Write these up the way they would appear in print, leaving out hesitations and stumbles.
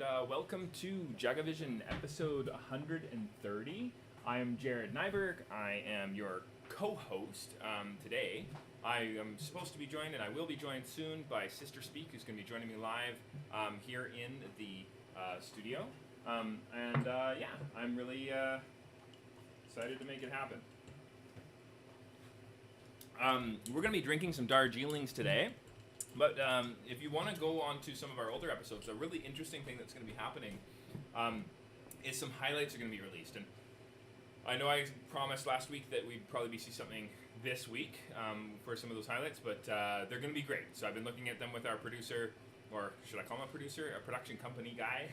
and welcome to JagaVision episode 130. I am Jared Nyberg. I am your co-host today. I am supposed to be joined, and I will be joined soon, by Sister Speak, who's going to be joining me live here in the studio. Yeah, I'm really excited to make it happen. We're going to be drinking some Darjeelings today. But if you want to go on to some of our older episodes, a really interesting thing that's going to be happening is some highlights are going to be released. And I know I promised last week that we'd probably see something this week for some of those highlights, but they're going to be great. So I've been looking at them with our producer, or should I call him a producer? A production company guy,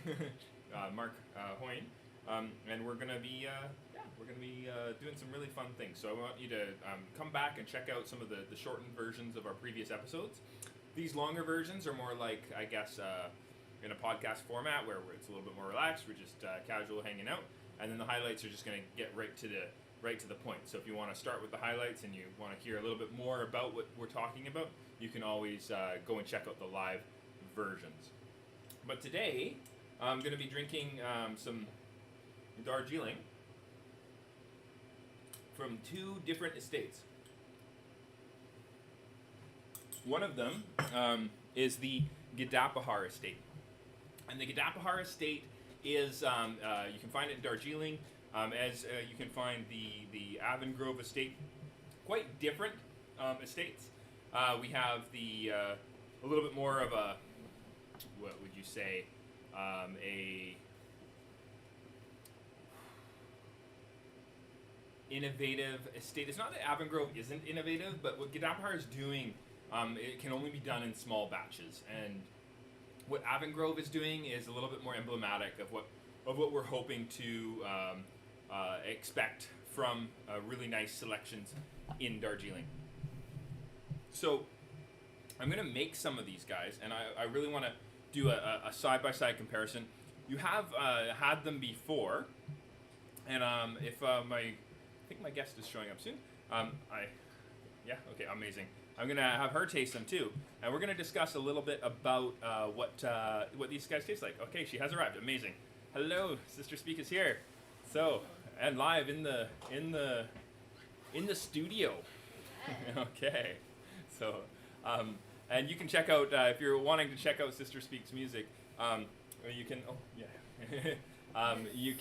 Mark Hoyne. And we're going to be doing some really fun things. So I want you to come back and check out some of the shortened versions of our previous episodes. These longer versions are more like, I guess, in a podcast format where it's a little bit more relaxed. We're just casual hanging out, and then the highlights are just going to get right to the point. So if you want to start with the highlights and you want to hear a little bit more about what we're talking about, you can always go and check out the live versions. But today, I'm going to be drinking some Darjeeling from two different estates. One of them is the Gadapahar estate. And the Gadapahar estate is, you can find it in Darjeeling, as you can find the Avongrove estate. Quite different estates. We have a little bit more of a, what would you say, a innovative estate. It's not that Avongrove isn't innovative, but what Gadapahar is doing, it can only be done in small batches, and what Avongrove is doing is a little bit more emblematic of what we're hoping to expect from really nice selections in Darjeeling. So I'm going to make some of these guys, and I really want to do a side-by-side comparison. You have had them before, and if I think my guest is showing up soon. Okay, amazing. I'm going to have her taste them too. And we're going to discuss a little bit about what these guys taste like. Okay, she has arrived. Amazing. Hello, Sister Speak is here. So, and live in the studio. Okay. So, and you can check out, if you're wanting to check out Sister Speak's music, you can, you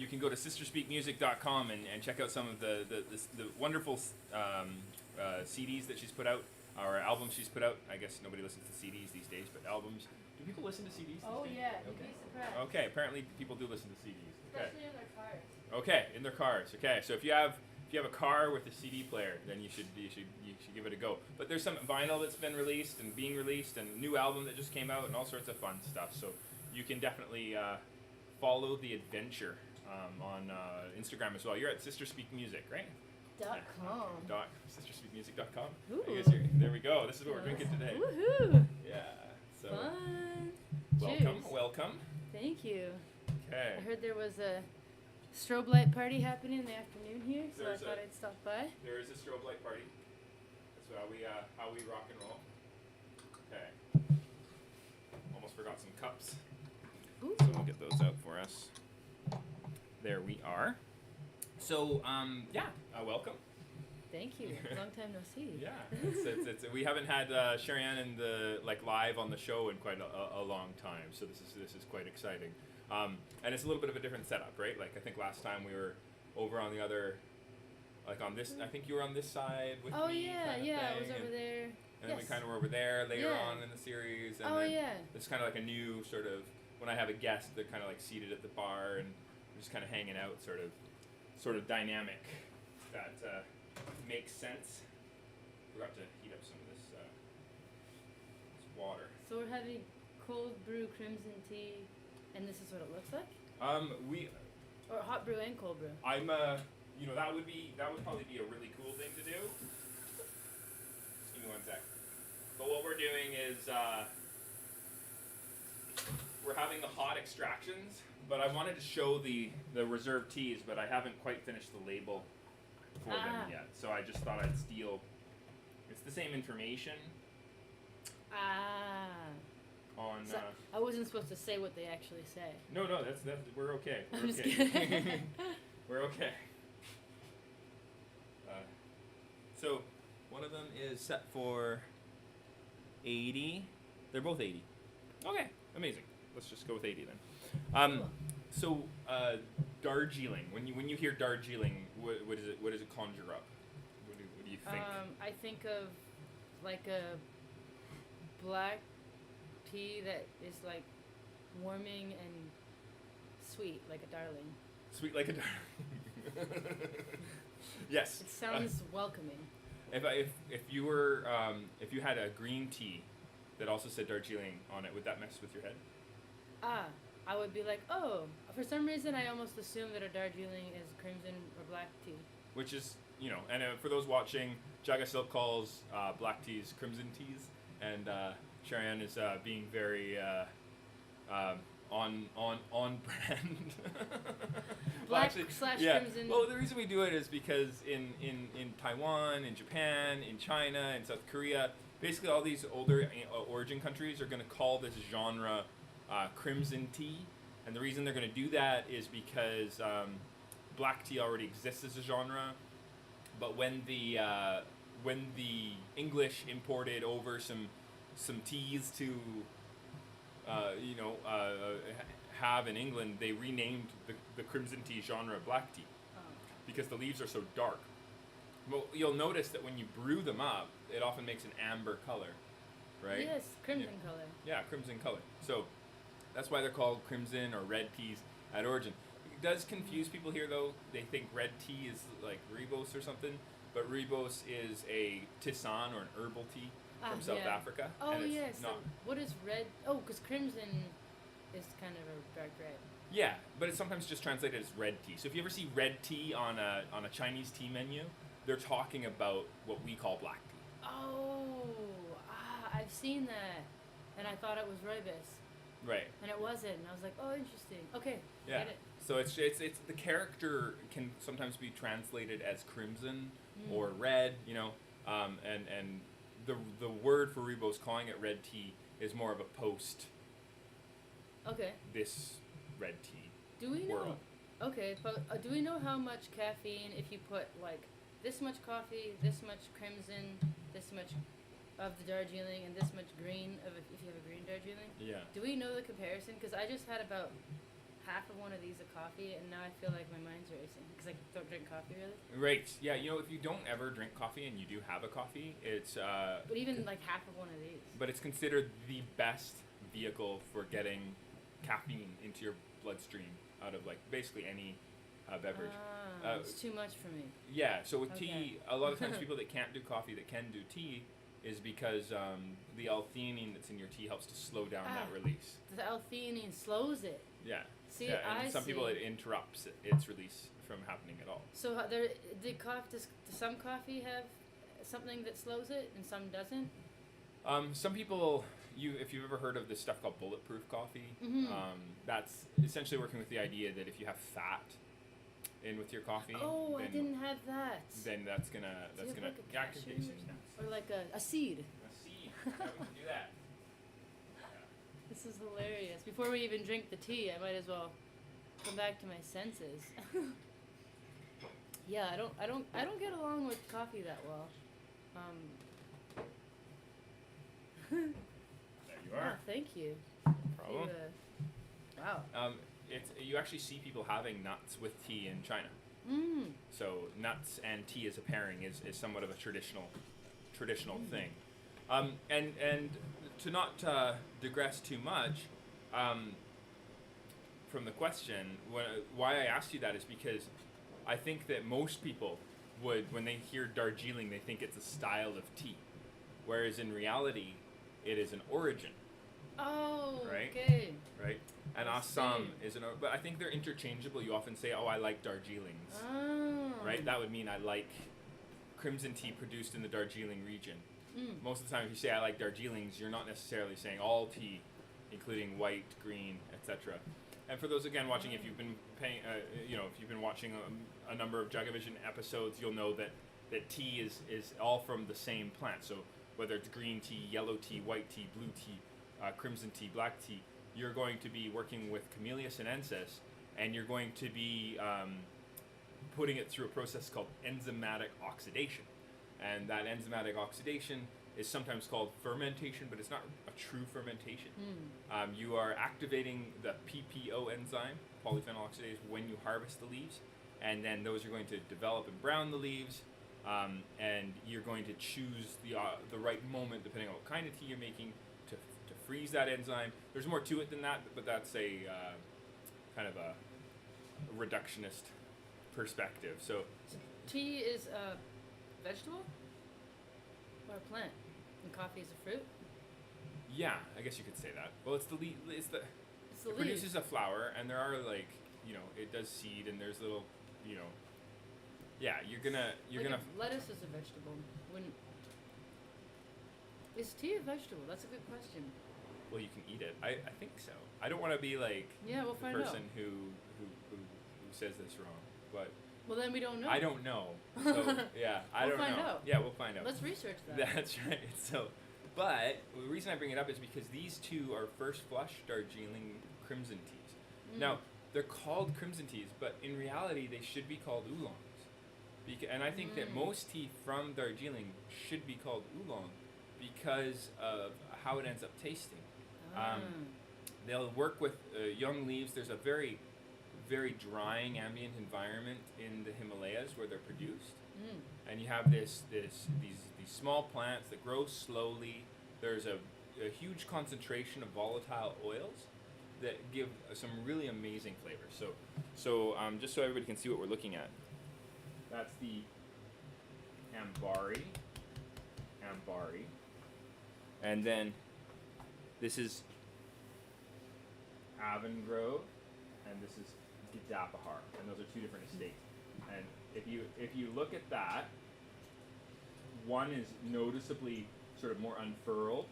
can go to sisterspeakmusic.com and check out some of the wonderful CDs that she's put out, or albums she's put out. I guess nobody listens to CDs these days, but albums. Do people listen to CDs these days? Oh yeah, you'd be surprised. Okay, apparently people do listen to CDs. Okay. Especially in their cars. Okay, in their cars. Okay, so if you have a car with a CD player, then you should give it a go. But there's some vinyl that's been released and being released, and a new album that just came out, and all sorts of fun stuff. So you can definitely follow the adventure on Instagram as well. You're at Sister Speak Music, right? .com. Sisterspeakmusic.com. Ooh. I guess there we go. This is what we're drinking today. Woohoo! Yeah. So Fun. welcome, Cheers. welcome. Thank you. Okay. I heard there was a strobe light party happening in the afternoon here, so I thought I'd stop by. There is a strobe light party. That's how we rock and roll. Okay. Almost forgot some cups. Ooh. So we'll get those out for us. There we are. So welcome. Thank you. Long time no see. Yeah, it's we haven't had Sherri Anne in live on the show in quite a long time, so this is quite exciting. And it's a little bit of a different setup, right? Like I think last time we were over on the other, like on this. I think you were on this side with me. Oh yeah, kind of yeah, I thing, was over there. And then we kind of were over there later on in the series. And then it's kind of like a new sort of, when I have a guest, they're kind of like seated at the bar and just kind of hanging out, sort of dynamic that makes sense. Forgot to heat up some of this water. So we're having cold brew crimson tea, and this is what it looks like? Or hot brew and cold brew. I'm that would probably be a really cool thing to do. Just give me 1 sec. But what we're doing is we're having the hot extractions, but I wanted to show the Reserve teas, but I haven't quite finished the label for them yet. So I just thought I'd steal. It's the same information. on. So I wasn't supposed to say what they actually say. No, that's we're okay. We're I'm just okay. kidding. We're okay. So one of them is set for 80. They're both 80. Okay, amazing. Let's just go with 80 then. Cool. So Darjeeling. When you hear Darjeeling, what does it conjure up? What do you think? I think of like a black tea that is like warming and sweet, like a darling. Sweet like a darling. Yes. It sounds welcoming. If you were if you had a green tea that also said Darjeeling on it, would that mess with your head? I would be like, oh, for some reason I almost assume that a Darjeeling is crimson or black tea. Which is, and for those watching, JagaSilk calls black teas crimson teas, and Sherri Anne is being very on brand. Black / crimson. Well, the reason we do it is because in Taiwan, in Japan, in China, in South Korea, basically all these older origin countries are going to call this genre crimson tea, and the reason they're going to do that is because black tea already exists as a genre, but when the English imported over some teas to have in England, they renamed the crimson tea genre black tea because the leaves are so dark. Well, you'll notice that when you brew them up, it often makes an amber color, right? Yes, crimson color. Yeah, crimson color. So that's why they're called crimson or red teas at origin. It does confuse people here, though. They think red tea is like rooibos or something, but rooibos is a tisane or an herbal tea from South Africa. Oh, and it's yes. not. So what is red? Oh, because crimson is kind of a dark red. Yeah, but it's sometimes just translated as red tea. So if you ever see red tea on a Chinese tea menu, they're talking about what we call black tea. Oh, I've seen that, and I thought it was rooibos. Right. And it wasn't. And I was like, oh, interesting. Okay. Yeah. Get it. So it's the character can sometimes be translated as crimson or red, and the word for rooibos, calling it red tea, is more of a post. Okay. This red tea. Do we know? World. Okay, but do we know how much caffeine if you put like this much coffee, this much crimson, this much of the Darjeeling, and this much green if you have a green Darjeeling? Yeah. Do we know the comparison? Because I just had about half of one of these of coffee, and now I feel like my mind's racing because I don't drink coffee really. Right. Yeah. If you don't ever drink coffee and you do have a coffee, it's. But even like half of one of these. But it's considered the best vehicle for getting caffeine into your bloodstream out of like basically any beverage. It's too much for me. Yeah. So with tea, a lot of times people that can't do coffee that can do tea is because the L-theanine that's in your tea helps to slow down that release. The L-theanine slows it. Yeah. See, yeah, and some people it interrupts its release from happening at all. So does some coffee have something that slows it and some doesn't? Some people, if you've ever heard of this stuff called bulletproof coffee, that's essentially working with the idea that if you have fat in with your coffee, then, I didn't have that. Then that's gonna like a I can take some steps. Or like a seed. A seed. How would you do that? This is hilarious. Before we even drink the tea, I might as well come back to my senses. Yeah, I don't get along with coffee that well. There you are. Thank you. No problem. Wow. You actually see people having nuts with tea in China. So nuts and tea as a pairing is somewhat of a traditional thing. And to not digress too much from the question, why I asked you that is because I think that most people would, when they hear Darjeeling, they think it's a style of tea, whereas in reality, it is an origin. Oh, right? Okay. Right? And Assam is but I think they're interchangeable. You often say, oh, I like Darjeelings. Oh. Right? That would mean I like crimson tea produced in the Darjeeling region. Most of the time, if you say I like Darjeelings, you're not necessarily saying all tea, including white, green, etc. And for those again watching, if you've been paying, if you've been watching a number of JagaVision episodes, you'll know that tea is all from the same plant. So whether it's green tea, yellow tea, white tea, blue tea, crimson tea, black tea, you're going to be working with Camellia sinensis, and you're going to be putting it through a process called enzymatic oxidation. And that enzymatic oxidation is sometimes called fermentation, but it's not a true fermentation. You are activating the PPO enzyme, polyphenol oxidase, when you harvest the leaves, and then those are going to develop and brown the leaves, and you're going to choose the right moment, depending on what kind of tea you're making, to freeze that enzyme. There's more to it than that, but that's a kind of a reductionist perspective. So tea is a vegetable or a plant, and coffee is a fruit. yeah, I guess you could say that. Well, it's the leaf. It's the It leaf. produces a flower, and there are it does seed, and there's little, yeah. You're gonna If lettuce is a vegetable. Wouldn't is tea a vegetable? That's a good question. well, you can eat it. I think so. I don't want to be like Yeah, we'll the find out. person who says this wrong, but Well, then we don't know. I don't know. So yeah, I We'll don't find know. out. Yeah, we'll find out. Let's research that. That's right. So, but the reason I bring it up is because these two are first flush Darjeeling crimson teas. Now, they're called crimson teas, but in reality, they should be called oolongs. And I think that most tea from Darjeeling should be called oolong because of how it ends up tasting. They'll work with young leaves. There's a very, very drying ambient environment in the Himalayas where they're produced. And you have these small plants that grow slowly. There's a huge concentration of volatile oils that give some really amazing flavors. So just so everybody can see what we're looking at, that's the Ambari, and then this is Avongrove, and this is Gidapahar, and those are two different estates. And if you look at that, one is noticeably sort of more unfurled,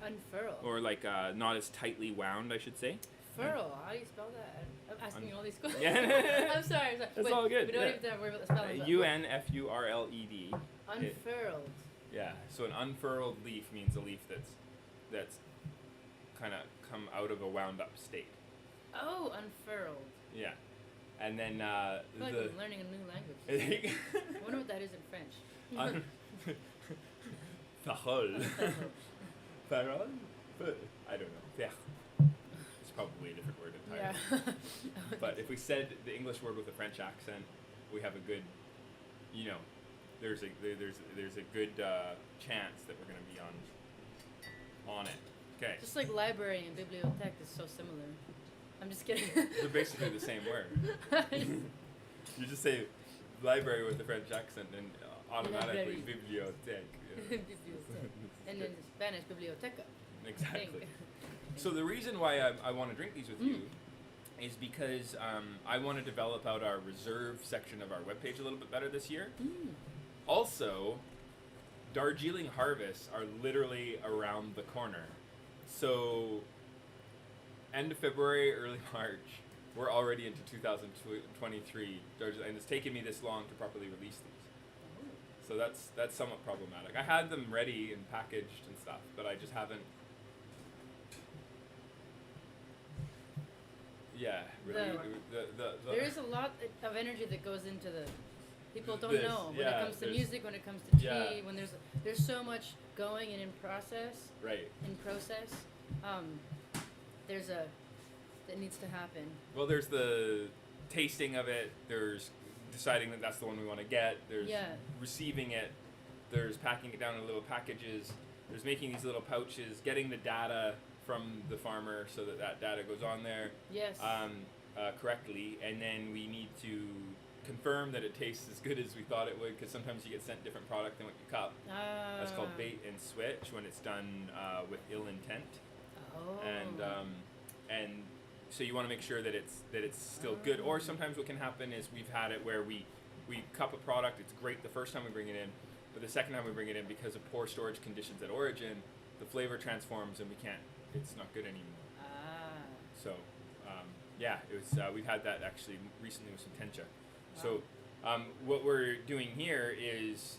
Unfurl. or like not as tightly wound, I should say. Furl. How do you spell that? I'm asking you all these questions. Yeah. I'm sorry. That's Wait, all good, We don't yeah. even have to worry about the spelling. but UNFURLED. Unfurled. Yeah. So an unfurled leaf means a leaf that's kind of come out of a wound up state. Oh, unfurled. Yeah. And then I feel like I'm learning a new language. I wonder what that is in French. Parole. Parole? I don't know. Yeah. It's probably a different word entirely. Yeah. But if we said the English word with a French accent, we have a good, there's a good chance that we're going to be on it. Okay. Just like library and bibliothèque is so similar. I'm just kidding. They're basically the same word. You just say library with a French accent and automatically bibliothèque. Yeah. And in Spanish, biblioteca. Exactly. So the reason why I want to drink these with you is because I want to develop out our reserve section of our webpage a little bit better this year. Also, Darjeeling harvests are literally around the corner. So, end of February, early March, we're already into 2023, and it's taken me this long to properly release these. So that's somewhat problematic. I had them ready and packaged and stuff, but I just haven't. Yeah, really. There is a lot of energy that goes into the. People don't This, know when yeah, it comes to there's- music, when it comes to tea, yeah. when there's so much going and in process. Right. In process, that needs to happen. Well, there's the tasting of it. There's deciding that that's the one we want to get. There's receiving it. There's packing it down in little packages. There's making these little pouches, getting the data from the farmer so that data goes on there Yes. correctly, and then we need to confirm that it tastes as good as we thought it would, because sometimes you get sent different product than what you cup. That's called bait and switch when it's done with ill intent. Oh. And so you want to make sure that it's still good. Or sometimes what can happen is we've had it where we cup a product, it's great the first time we bring it in, but the second time we bring it in, because of poor storage conditions at origin, the flavor transforms and it's not good anymore. So it was we've had that actually recently with some tencha. So what we're doing here is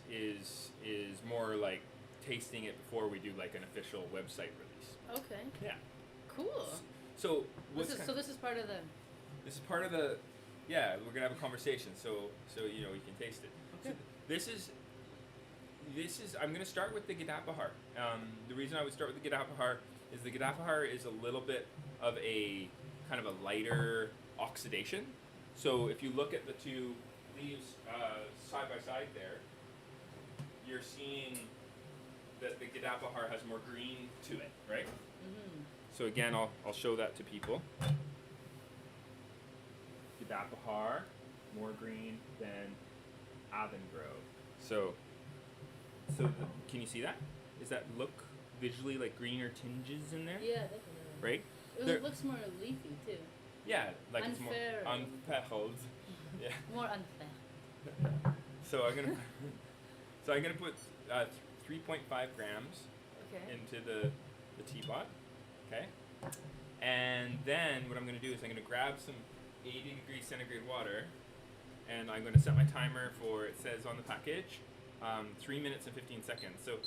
more like tasting it before we do like an official website release. Okay. Yeah. Cool. So This is part of the. this is part of the. Yeah, we're gonna have a conversation. So you know you can taste it. Okay. So this is. I'm gonna start with the Gadapahar. The reason I would start with the Gadapahar is the Gadapahar is a little bit of a kind of a lighter oxidation. So if you look at the two leaves side by side there, you're seeing that the Gadapahar has more green to it, right? Mm-hmm. So again, I'll show that to people. Gadapahar, more green than Avongrove. So can you see that? Does that look visually like greener tinges in there? Yeah, definitely. Right? It looks more leafy too. Yeah, like Unfair. it's more unpeckled. Yeah. More unfair. So I'm gonna put 3.5 grams Okay. into the teapot. Okay. And then what I'm gonna do is I'm gonna grab some 80 degrees centigrade water, and I'm gonna set my timer for, it says on the package, 3 minutes and 15 seconds. So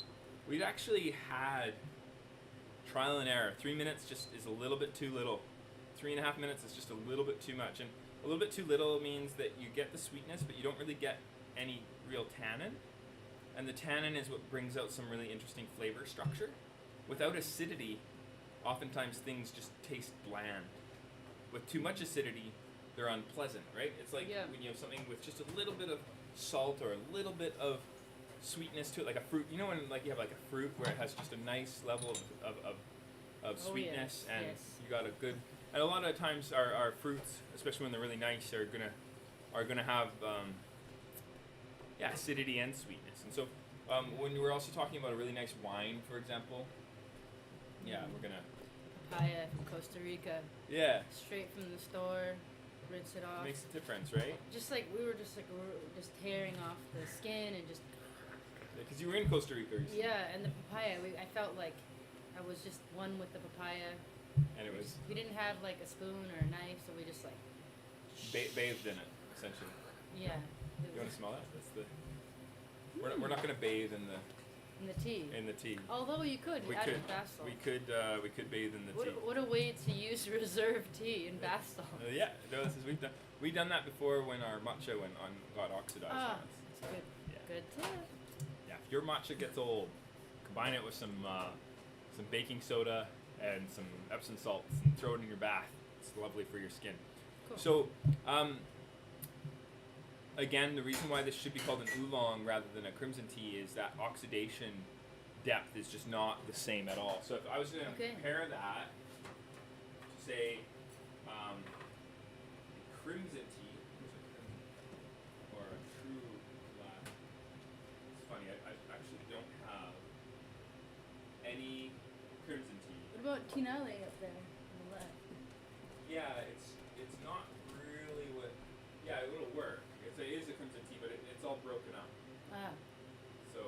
we've actually had trial and error. 3 minutes just is a little bit too little. 3.5 minutes is just a little bit too much. And a little bit too little means that you get the sweetness, but you don't really get any real tannin. And the tannin is what brings out some really interesting flavor structure. Without acidity, oftentimes things just taste bland. With too much acidity, they're unpleasant, right? It's like when you have something with just a little bit of salt or a little bit of sweetness to it, like a fruit. You know when like you have like a fruit where it has just a nice level of sweetness, and you got a good. And a lot of times our fruits, especially when they're really nice, are gonna have acidity and sweetness. And so when we're also talking about a really nice wine, for example, we're gonna Papaya from Costa Rica. Yeah. Straight from the store, rinse it off. Makes a difference, right? We were just tearing off the skin and just. Because you were in Costa Rica. Yeah, and the papaya, I felt like I was just one with the papaya. And it was. We didn't have like a spoon or a knife, so we just like. Bathed in it, essentially. Yeah. You want to smell that? That's the. We're not going to bathe in the. In the tea. In the tea. Although you could add it with bath salt. We could bathe in the tea. What a way to use reserve tea in bath salt. Yeah, no, we've done that before when our matcha got oxidized. Ah, that's good. Yeah. Good tip. Yeah, if your matcha gets old, combine it with some baking soda and some Epsom salts and throw it in your bath. It's lovely for your skin. Cool. So, again, the reason why this should be called an oolong rather than a crimson tea is that oxidation depth is just not the same at all. So if I was going to compare that to, say, a crimson tea, or a true black, it's funny, I actually don't have any crimson tea. What about Tinale up there on the left? Yeah, it's not really what, yeah, it will work. It is a crimson tea, but it's all broken up. Ah. So,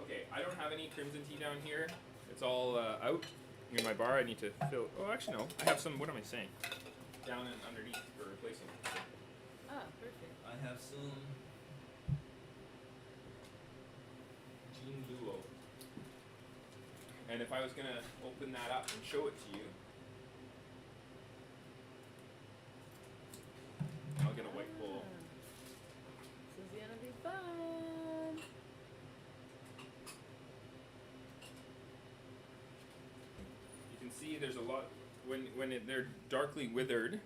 okay, I don't have any crimson tea down here. It's all out in my bar. I need to fill. Oh, actually, no. I have some. What am I saying? Down and underneath for replacing. Ah, perfect. I have some Jean Duo. And if I was gonna open that up and show it to you, I'll get a white bowl. This is gonna be fun. You can see there's a lot they're darkly withered.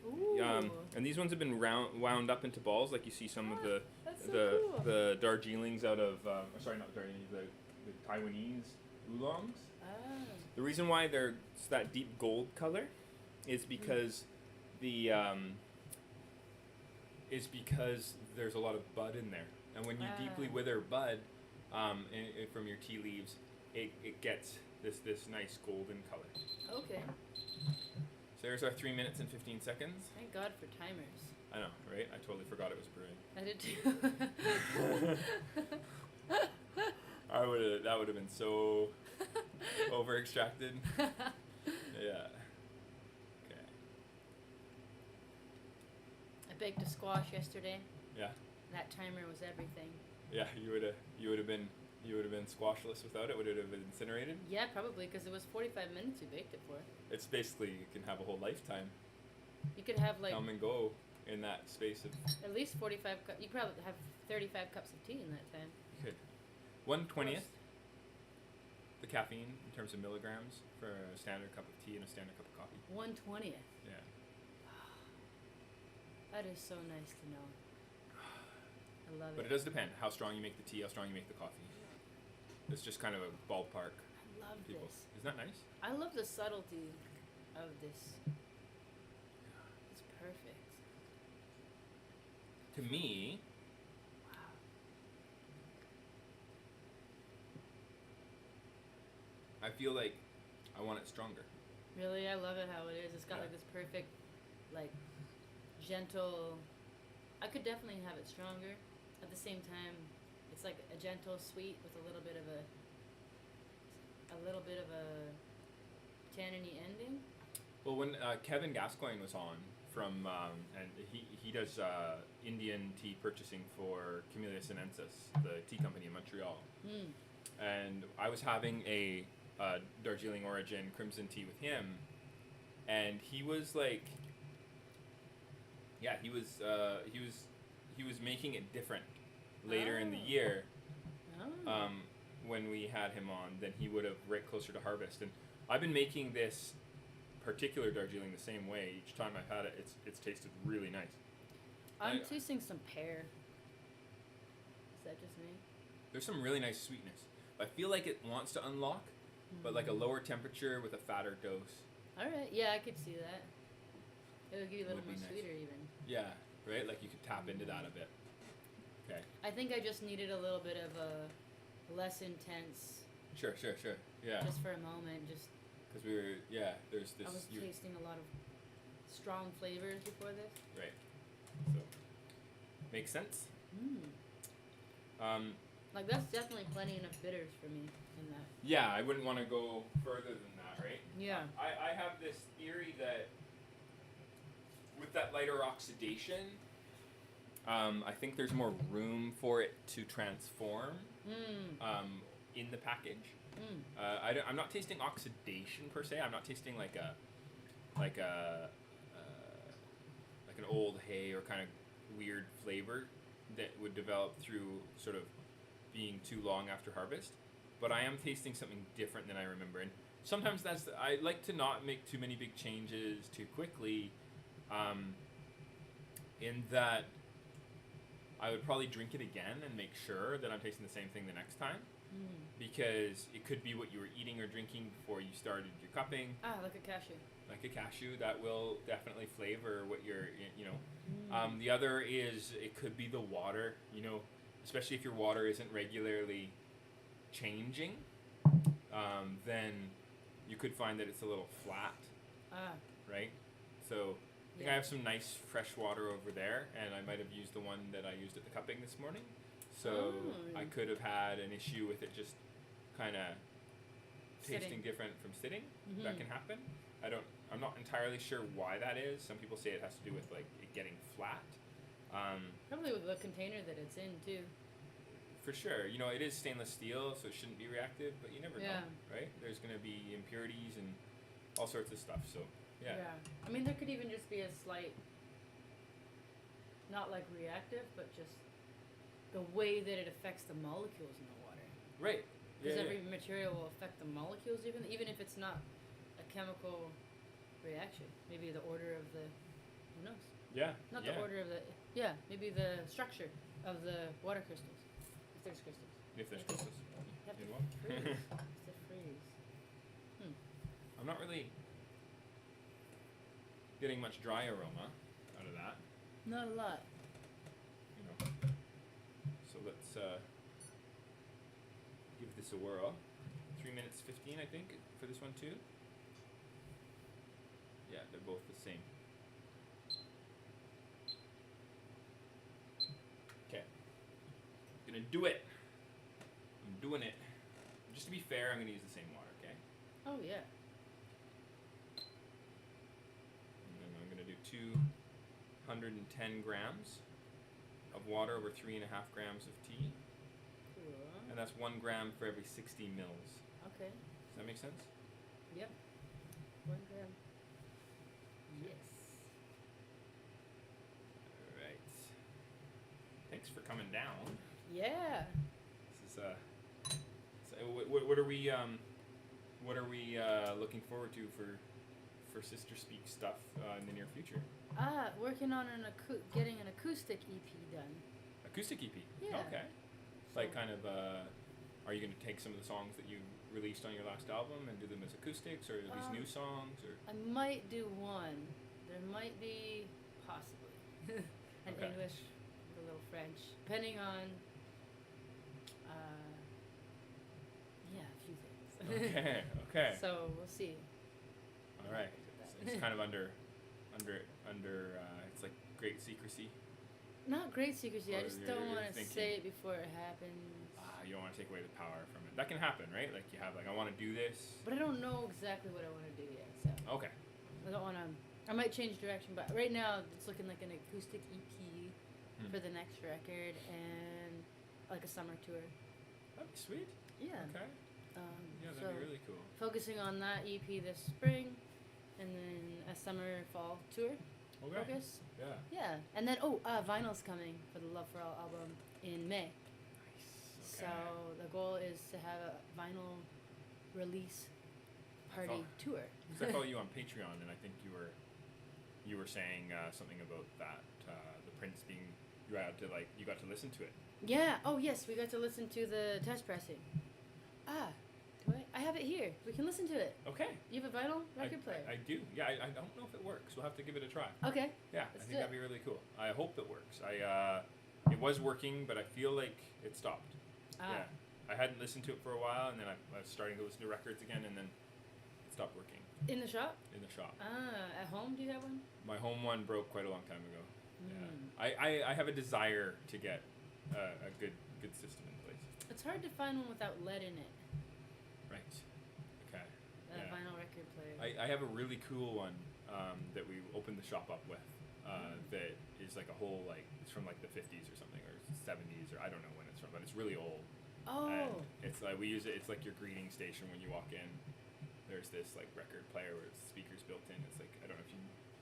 Ooh. And these ones have been wound up into balls, like you see some of the That's so cool. the Darjeelings out of sorry, not Darjeeling, the Taiwanese oolongs. Ah. The reason why they're that deep gold color is because because there's a lot of bud in there, and when you deeply wither bud from your tea leaves, it gets this nice golden color. Okay. So there's our 3 minutes and 15 seconds. Thank God for timers. I know, right? I totally forgot it was brewing. I did too. That would have been so over extracted. Yeah. Okay. I baked a squash yesterday. Yeah. That timer was everything. Yeah, you would have been You would have been squashless without it. Would it have been incinerated? Yeah, probably, because it was 45 minutes you baked it for. It's basically you can have a whole lifetime. You could have like Come and go in that space of. at least 45 cups. You could probably have 35 cups of tea in that time. You could. 1/20th. The caffeine in terms of milligrams for a standard cup of tea and a standard cup of coffee. 1/20th. Yeah. That is so nice to know. I love But it does depend how strong you make the tea, how strong you make the coffee. It's just kind of a ballpark. I love People. this. Isn't that nice? I love the subtlety of this. It's perfect. To me, Wow. I feel like I want it stronger. Really, I love it how it is. It's got Yeah. like this perfect, like, gentle. I could definitely have it stronger. At the same time, it's like a gentle sweet with a little bit of a tanniny ending. Well, when Kevin Gascoigne was on from, and he does Indian tea purchasing for Camellia Sinensis, the tea company in Montreal. Mm. And I was having a Darjeeling Origin crimson tea with him, and he was like, yeah, he was making it different later in the Oh. year. Oh. When we had him on, than he would have right closer to harvest. And I've been making this particular Darjeeling the same way. Each time I've had it, it's tasted really nice. I'm I- tasting some pear. Is that just me? There's some really nice sweetness. I feel like it wants to unlock, but like a lower temperature with a fatter dose. All right. Yeah, I could see that. It would give you a little Would be more nice. sweeter even. Yeah, right? Like you could tap into that a bit. Okay. I think I just needed a little bit of a less intense, Sure. Yeah. just for a moment. Just Because we were, there's this. I was tasting a lot of strong flavors before this. Right. So, makes sense. Like that's definitely plenty enough bitters for me in that. Yeah, I wouldn't want to go further than that, right? Yeah. I have this theory that with that lighter oxidation, I think there's more room for it to transform in the package. I'm not tasting oxidation per se. I'm not tasting like an old hay or kind of weird flavor that would develop through sort of being too long after harvest. But I am tasting something different than I remember. And sometimes I like to not make too many big changes too quickly. In that I would probably drink it again and make sure that I'm tasting the same thing the next time. Because it could be what you were eating or drinking before you started your cupping. Ah, like a cashew. Like a cashew, that will definitely flavor what you're, the other is it could be the water, especially if your water isn't regularly changing, then you could find that it's a little flat, right? So I think I have some nice fresh water over there, and I might have used the one that I used at the cupping this morning. So I could have had an issue with it just kind of tasting different from sitting. That can happen. I'm not entirely sure why that is. Some people say it has to do with like it getting flat. Probably with the container that it's in too. For sure. It is stainless steel, so it shouldn't be reactive, but you never know, right? There's going to be impurities and all sorts of stuff, so yeah. I mean, there could even just be a slight, not like reactive, but just the way that it affects the molecules in the water. Right. Because every material will affect the molecules, even if it's not a chemical reaction. Maybe the order of the, who knows? Yeah. Not the order of the, maybe the structure of the water crystals. If there's crystals. If there's crystals. You have In to what? freeze. It's to freeze. I'm not really getting much dry aroma out of that. Not a lot. So let's give this a whirl. 3 minutes 15, I think, for this one too. Yeah, they're both the same. Okay. Gonna do it. I'm doing it. Just to be fair, I'm gonna use the same water, okay? Oh yeah. And then I'm gonna do 210 grams of water over 3.5 grams of tea. Cool. and that's 1 gram for every 60 mils. Okay. Does that make sense? Yep. 1 gram. Yes. All right. Thanks for coming down. Yeah. This is so what are we looking forward to for Sister Speak stuff in the near future? Working on getting an acoustic EP done. Acoustic EP. Yeah. Okay. Like kind of are you going to take some of the songs that you released on your last album and do them as acoustics, or are these new songs, or? I might do one. There might be possibly an Okay. English, a little French, depending on a few things. Okay. Okay. So we'll see. All right. It's kind of under it's like great secrecy. Not great secrecy. I Or just you're don't want to thinking- say it before it happens. You don't want to take away the power from it. That can happen, right? Like you have like, I want to do this. But I don't know exactly what I want to do yet. So Okay. I don't want to. I might change direction, but right now it's looking like an acoustic EP for the next record and like a summer tour. That'd be sweet. Yeah. Okay. Yeah, so that'd be really cool. focusing on that EP this spring, and then a summer fall tour. Okay. Focus. Yeah. Yeah, and then vinyl's coming for the Love for All album in May. Nice. So the goal is to have a vinyl release party tour. Because I follow you on Patreon, and I think you were saying something about that the Prince being you got to listen to it. Yeah. Oh yes, we got to listen to the test pressing. Do I have it here. We can listen to it. Okay. You have a vinyl record player? I do. Yeah, I don't know if it works. We'll have to give it a try. Okay. Yeah, Let's I think do that'd be really cool. I hope it works. It was working, but I feel like it stopped. Yeah. I hadn't listened to it for a while, and then I was starting to listen to records again, and then it stopped working. In the shop? In the shop. At home, do you have one? My home one broke quite a long time ago. Mm. Yeah. I have a desire to get a good system in place. It's hard to find one without lead in it. Right. Okay. A Yeah. vinyl record player. I have a really cool one that we opened the shop up with that is like a whole it's from like the 50s or something, or 70s, or I don't know when it's from, but it's really old. Oh. And it's like we use it. It's like your greeting station when you walk in. There's this like record player where it's speakers built in. It's like I don't know if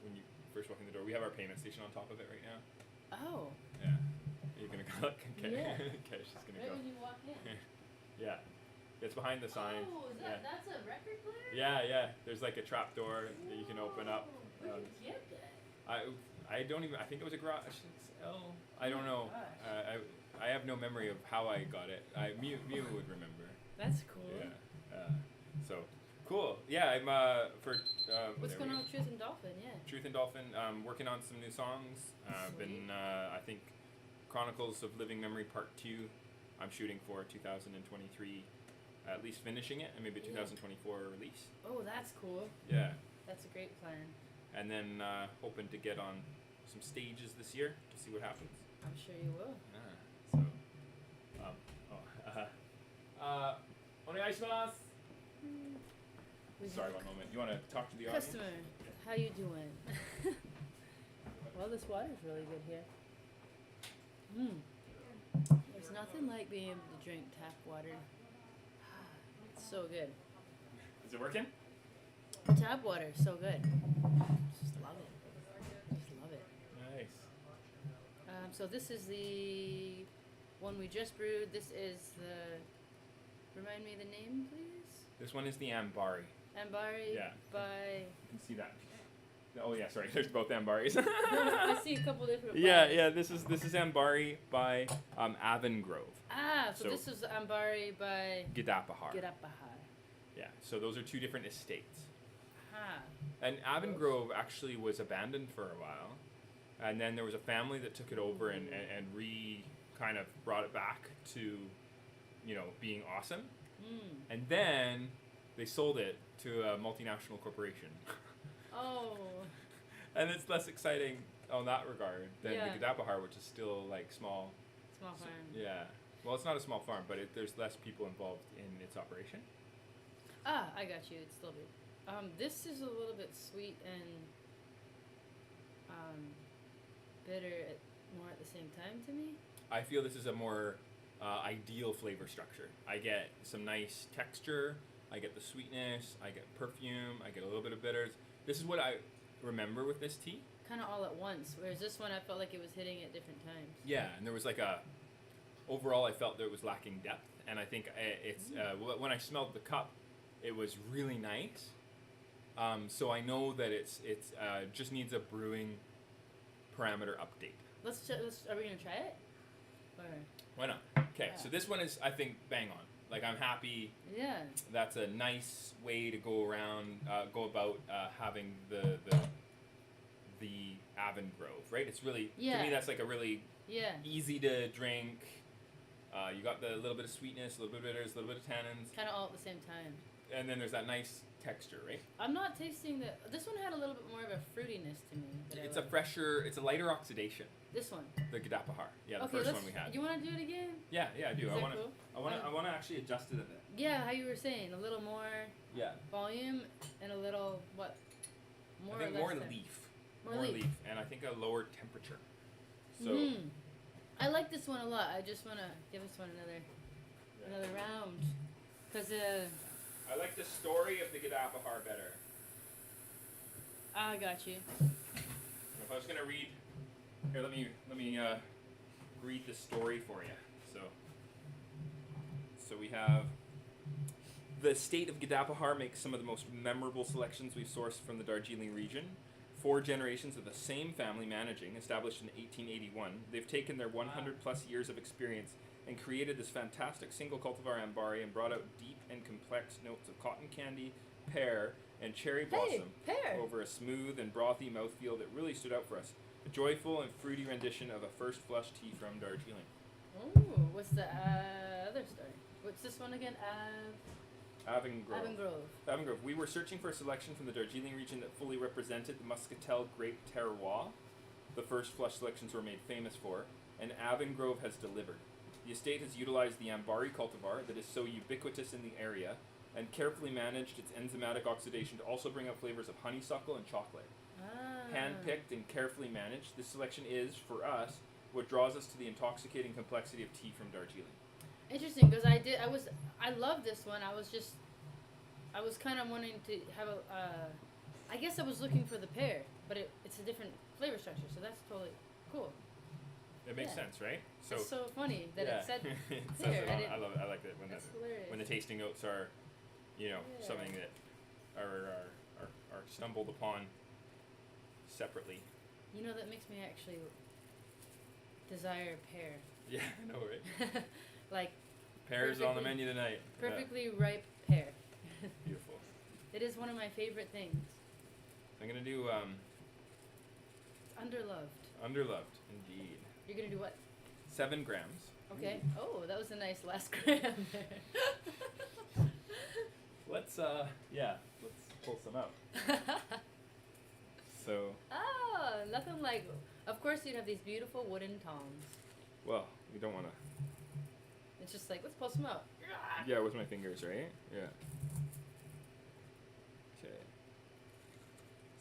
when you first walk in the door. We have our payment station on top of it right now. Oh. Yeah. Are you gonna go look? Okay. Yeah. Okay, she's gonna Right go. when you walk in. Yeah. It's behind the sign. Oh, that's a record player? Yeah. There's like a trap door that you can open up. Where did you get that? I don't even. I think it was a garage sale. I don't know. Gosh. I have no memory of how I got it. Mew would remember. That's cool. Yeah. So cool. Yeah. I'm for. What's there going we on go. with Truth and Dolphin? Yeah. Truth and Dolphin. Working on some new songs. Been I think Chronicles of Living Memory Part 2. I'm shooting for 2023. At least finishing it, and maybe 2024 release. Oh, that's cool. Yeah. That's a great plan. And then hoping to get on some stages this year to see what happens. I'm sure you will. Onegaishimasu. Sorry, one moment. You want to talk to the audience? Customer, how you doing? Well, this water's really good here. There's nothing like being able to drink tap water. It's so good. Is it working? The tap water is so good. Just love it. Just love it. Nice. So this is the one we just brewed. This is the... Remind me the name, please? This one is the Ambari. Ambari Yeah. by... You can see that. Oh yeah, sorry. There's both Ambaris. I see a couple different Yeah. This is Ambari by Avongrove. So this is Ambari by... Gidapahar. Gidapahar. Yeah. So those are two different estates. Aha. And Avongrove actually was abandoned for a while, and then there was a family that took it over and kind of brought it back to, being awesome. And then they sold it to a multinational corporation. Oh. And it's less exciting on that regard than Yeah. the Gidapahar, which is still like small. Small farm. Yeah. Well, it's not a small farm, but there's less people involved in its operation. I got you. It's still big. This is a little bit sweet and bitter more at the same time to me. I feel this is a more ideal flavor structure. I get some nice texture. I get the sweetness. I get perfume. I get a little bit of bitters. This is what I remember with this tea. Kind of all at once. Whereas this one, I felt like it was hitting at different times. Yeah, and there was like overall, I felt that it was lacking depth. And I think it's when I smelled the cup, it was really nice. So I know that it's just needs a brewing parameter update. Are we gonna try it? Or? Why not? Okay, so this one is, I think, bang on. Like, I'm happy. Yeah. That's a nice way to go about having the Avon Grove, right? It's really, to me, that's like a really easy to drink. You got the little bit of sweetness, a little bit of bitters, a little bit of tannins. Kind of all at the same time. And then there's that nice texture, right? I'm not tasting this one had a little bit more of a fruitiness to me. It's it's a lighter oxidation. This one. The Gadapahar. Yeah, the okay, first one we had. You want to do it again? Yeah, I do. Is that cool? I want to actually adjust it a bit. Yeah, how you were saying, a little more volume and a little more I think or more less leaf. More leaf. And I think a lower temperature. So I like this one a lot. I just want to give this one another round. Cause I like the story of the Gadapahar better. I got you. If I was gonna read, here, let me read the story for you. So we have the estate of Gadapahar makes some of the most memorable selections we've sourced from the Darjeeling region. 4 generations of the same family managing, established in 1881. They've taken their 100 plus years of experience and created this fantastic single cultivar Ambari and brought out deep and complex notes of cotton candy, pear, and cherry blossom over a smooth and brothy mouthfeel that really stood out for us. A joyful and fruity rendition of a first flush tea from Darjeeling. Oh, what's the other story? What's this one again? Avon Grove. Avon Grove. We were searching for a selection from the Darjeeling region that fully represented the Muscatel grape terroir the first flush selections were made famous for, and Avon Grove has delivered. The estate has utilized the Ambari cultivar that is so ubiquitous in the area and carefully managed its enzymatic oxidation to also bring out flavors of honeysuckle and chocolate. Hand-picked and carefully managed, this selection is, for us, what draws us to the intoxicating complexity of tea from Darjeeling. Interesting, because I love this one. I was kind of wanting to have I guess I was looking for the pear, but it's a different flavor structure, so that's totally cool. It makes sense, right? So it's so funny that it said it pear. says it on, I love it. I like it hilarious. When the tasting notes are, something that are stumbled upon separately. That makes me actually desire pear. Yeah, I know, right? Like pears on the menu tonight. Perfectly ripe pear. Beautiful. It is one of my favorite things. I'm gonna do It's underloved. Underloved, indeed. You're gonna do what? 7 grams. Okay. Ooh. Oh, that was a nice last gram there. Let's pull some out. So. Oh, nothing like. Of course, you'd have these beautiful wooden tongs. Well, we don't want to. It's just like, let's pull some out. Yeah, with my fingers, right? Yeah. Okay.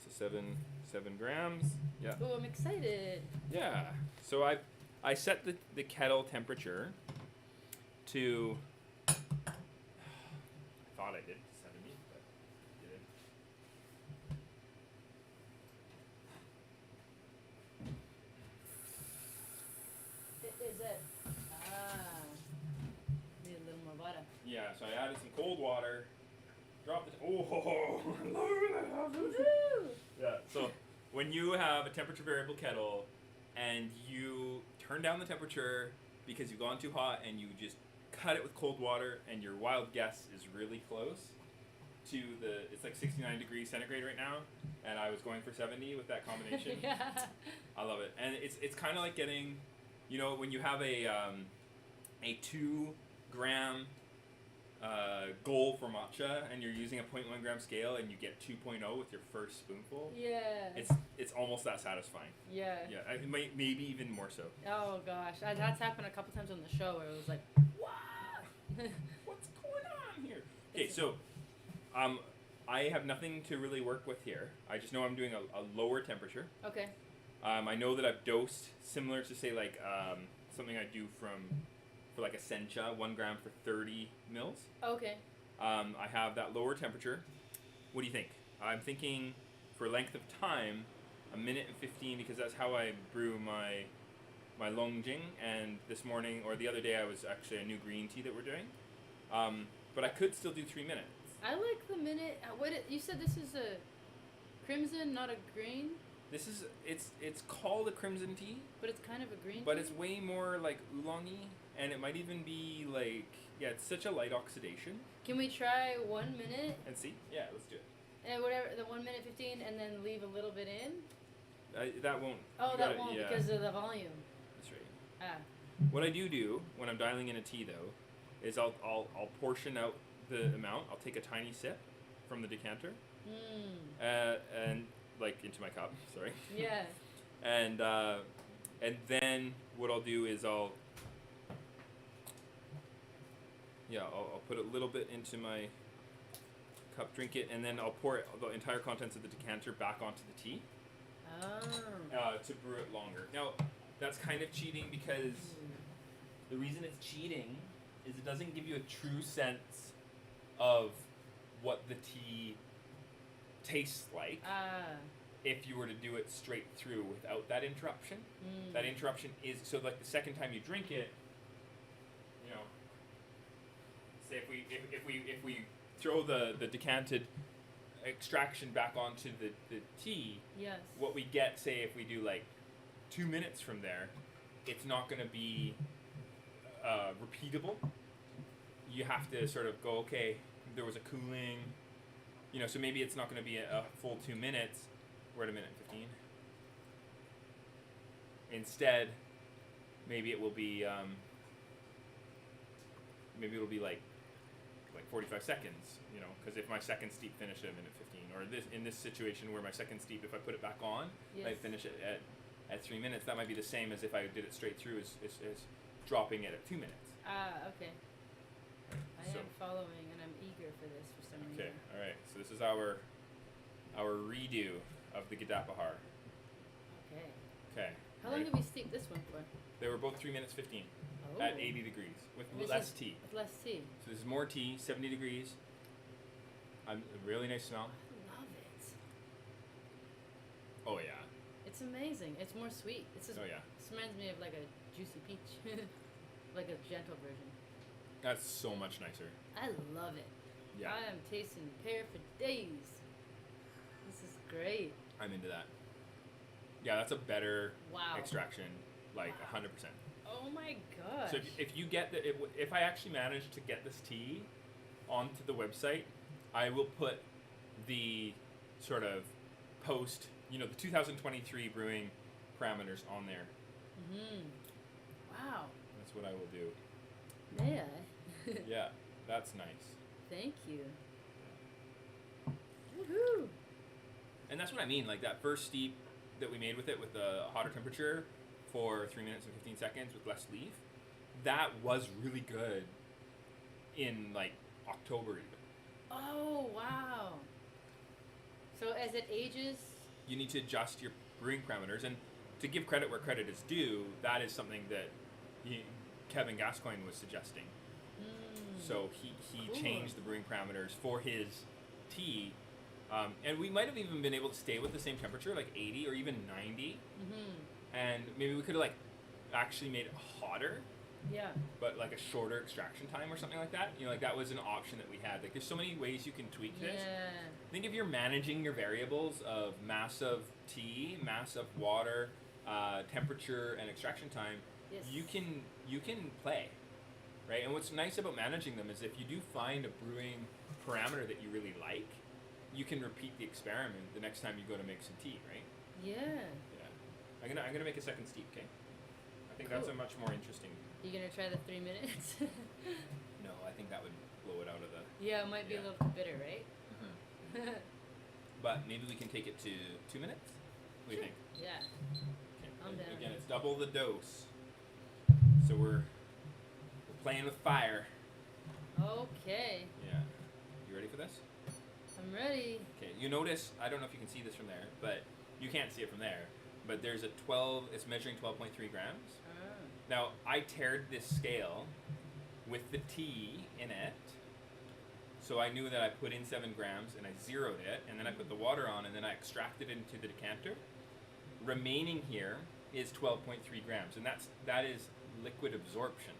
So 7 grams. Yeah. Oh, I'm excited. Yeah. So I set the kettle temperature to. I thought I did 70, but I didn't. Is it? Need a little more water. Yeah, so I added some cold water. Dropped it. Yeah, so when you have a temperature variable kettle and you turn down the temperature because you've gone too hot and you just cut it with cold water and your wild guess is really close to it's like 69 degrees centigrade right now, and I was going for 70 with that combination. Yeah. I love it. And it's kind of like getting, when you have a 2 gram goal for matcha and you're using a 0.1 gram scale and you get 2.0 with your first spoonful. Yeah. It's almost that satisfying. Yeah. Yeah, maybe even more so. Oh gosh, that's happened a couple times on the show where it was like, what? What's going on here? Okay, so I have nothing to really work with here. I just know I'm doing a lower temperature. Okay. I know that I've dosed similar to say like something I do from for like a sencha, 1 gram for 30 mils. Okay. I have that lower temperature. What do you think? I'm thinking for length of time, 1 minute and 15, because that's how I brew my longjing. And this morning or the other day, I was actually a new green tea that we're doing. But I could still do 3 minutes. I like the minute. You said this is a crimson, not a green. This is it's called a crimson tea, but it's kind of a green. But tea? it's way more like oolongy, and it might even be like it's such a light oxidation. Can we try 1 minute? And see? Yeah, let's do it. And whatever, the 1 minute 15, and then leave a little bit in. That won't. Oh, that won't because of the volume. That's right. Ah. What I do when I'm dialing in a tea though, is I'll portion out the amount. I'll take a tiny sip from the decanter. And like into my cup. Sorry. Yeah. And then what I'll do is I'll put a little bit into my cup, drink it, and then I'll pour the entire contents of the decanter back onto the tea. Oh. To brew it longer. Now, that's kind of cheating because the reason it's cheating is it doesn't give you a true sense of what the tea tastes like if you were to do it straight through without that interruption. That interruption is, so like the second time you drink it, say if we throw the decanted extraction back onto the tea, yes. What we get, say if we do like 2 minutes from there, it's not going to be repeatable. You have to sort of go, okay, there was a cooling, so maybe it's not going to be a full 2 minutes. We're at 1 minute 15. Instead, maybe it will be like 45 seconds, because if my second steep finished at 1 minute 15, or in this situation where my second steep, if I put it back on, yes. I finish it at 3 minutes, that might be the same as if I did it straight through as dropping it at 2 minutes. Okay. I am following, and I'm eager for this for some reason. Okay, all right. So this is our redo of the Gadapahar. Okay. Okay. How long did we steep this one for? They were both 3 minutes 15 at 80 degrees with less tea. With less tea. So this is more tea, 70 degrees. A really nice smell. I love it. Oh yeah. It's amazing. It's more sweet. Oh yeah. This reminds me of like a juicy peach, like a gentle version. That's so much nicer. I love it. Yeah. I am tasting pear for days. This is great. I'm into that. Yeah, that's a better wow. extraction, like 100%. Oh my gosh. So if you get if I actually manage to get this tea onto the website, I will put the sort of post, the 2023 brewing parameters on there. Wow. That's what I will do. May I? Yeah, that's nice. Thank you. Woohoo! And that's what I mean, like that first steep that we made with it with the hotter temperature for 3 minutes and 15 seconds with less leaf, that was really good in like October even. Oh, wow. So as it ages... You need to adjust your brewing parameters, and to give credit where credit is due, that is something that Kevin Gascoigne was suggesting. So he cool. changed the brewing parameters for his tea, and we might have even been able to stay with the same temperature, like 80 or even 90, and maybe we could have like actually made it hotter. Yeah. But like a shorter extraction time or something like that. Like that was an option that we had. Like there's so many ways you can tweak this. Yeah. I think if you're managing your variables of mass of tea, mass of water, temperature, and extraction time, yes. you can play, right? And what's nice about managing them is if you do find a brewing parameter that you really like, you can repeat the experiment the next time you go to make some tea, right? Yeah. Yeah. I'm gonna make a second steep, okay? I think that's a much more interesting. You gonna try the 3 minutes? No, I think that would blow it out of the... Yeah, it might be a little too bitter, right? But maybe we can take it to 2 minutes? What do you think? Yeah. Okay. I'm down. Again, it's double the dose. So we're playing with fire. Okay. Yeah. You ready for this? I'm ready. Okay, you notice, I don't know if you can see this from there, but you can't see it from there, but there's it's measuring 12.3 grams. Now, I taired this scale with the tea in it. So I knew that I put in 7 grams and I zeroed it, and then I put the water on, and then I extracted it into the decanter. Remaining here is 12.3 grams, and that is liquid absorption.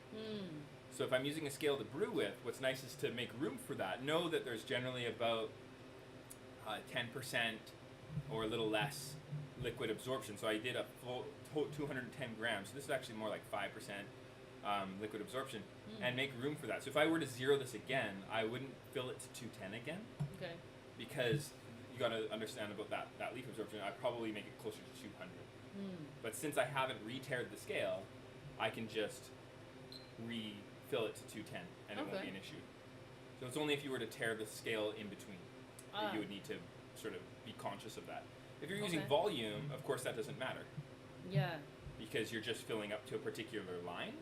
So if I'm using a scale to brew with, what's nice is to make room for that. Know that there's generally about 10% or a little less liquid absorption. So I did a full 210 grams. So this is actually more like 5% liquid absorption, and make room for that. So if I were to zero this again, I wouldn't fill it to 210 again. Okay. Because you got to understand about that leaf absorption. I'd probably make it closer to 200. But since I haven't re-taired the scale, I can just refill it to 210, and it won't be an issue. So it's only if you were to tear the scale in between that you would need to sort of be conscious of that. If you're using volume, of course that doesn't matter. Yeah. Because you're just filling up to a particular line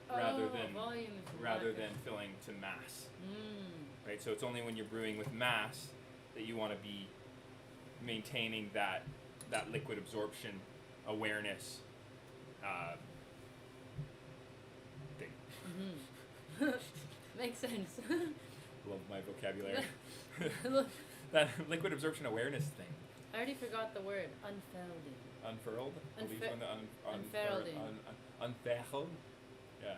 rather than filling to mass. Right? So it's only when you're brewing with mass that you want to be maintaining that liquid absorption awareness thing. Makes sense. Love my vocabulary. That liquid absorption awareness thing. I already forgot the word. Unfolding. Unfurled? Unfurling. Unfurled? Yeah.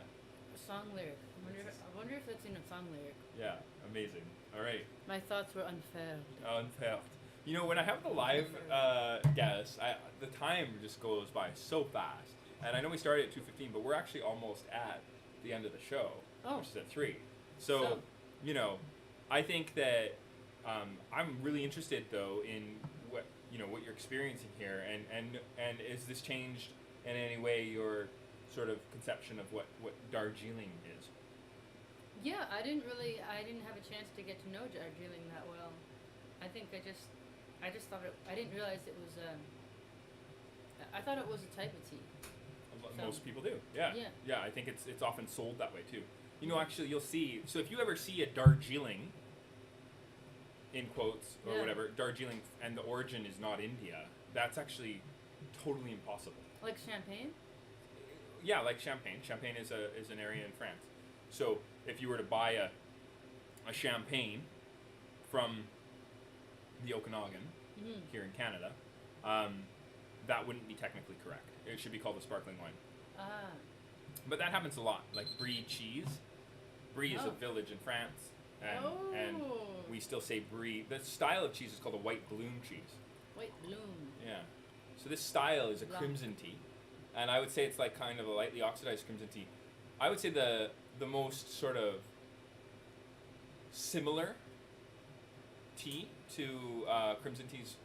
A song lyric. I wonder if that's in a song lyric. Yeah, amazing. All right. My thoughts were unfurled. Unfurled. You know, when I have the live guests, the time just goes by so fast. And I know we started at 2:15, but we're actually almost at the end of the show, which is at 3. So, you know, I think that I'm really interested though in what you're experiencing here, and is this changed in any way your sort of conception of what Darjeeling is? Yeah, I didn't have a chance to get to know Darjeeling that well. I think I just thought I didn't realize it was I thought it was a type of tea. Most people do. Yeah. I think it's often sold that way too. You know, actually, you'll see. So if you ever see a Darjeeling, in quotes or whatever, Darjeeling, and the origin is not India, that's actually totally impossible. Like Champagne? Yeah, like Champagne. Champagne is an area in France. So if you were to buy a Champagne from the Okanagan here in Canada, that wouldn't be technically correct. It should be called a sparkling wine. But that happens a lot. Like Brie cheese. Brie is a village in France, and we still say Brie. The style of cheese is called a white bloom cheese. White bloom. Yeah. So this style is a crimson tea, and I would say it's like kind of a lightly oxidized crimson tea. I would say the most sort of similar tea to crimson teas,